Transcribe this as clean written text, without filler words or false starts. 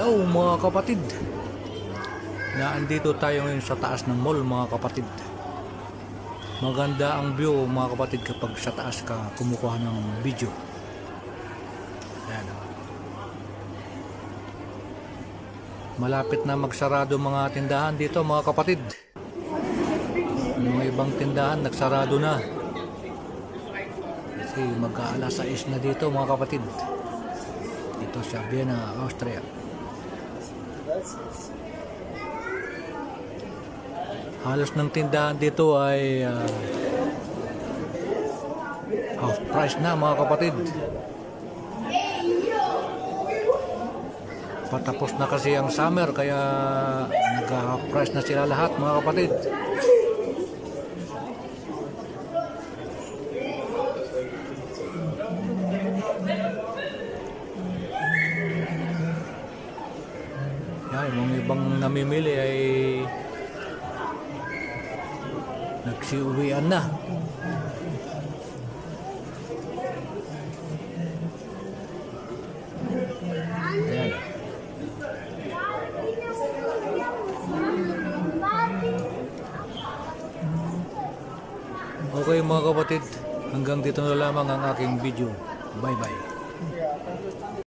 Hello mga kapatid. Naandito tayo ngayon sa taas ng mall mga kapatid. Maganda ang view mga kapatid kapag sa taas ka kumukuha ng video. Ayan. Malapit na magsarado mga tindahan dito mga kapatid. Mga ibang tindahan nagsarado na. Kasi mag-aalas 6 na dito mga kapatid. Dito sa Vienna, Austria. Halos ng tindahan dito ay half price na mga kapatid. Patapos na kasi ang summer kaya nag-half price na sila lahat mga kapatid. Yan, yung ibang namimili ay nagsiuwian na. Ayan. Okay mga kapatid, hanggang dito na lamang ang aking video. Bye bye.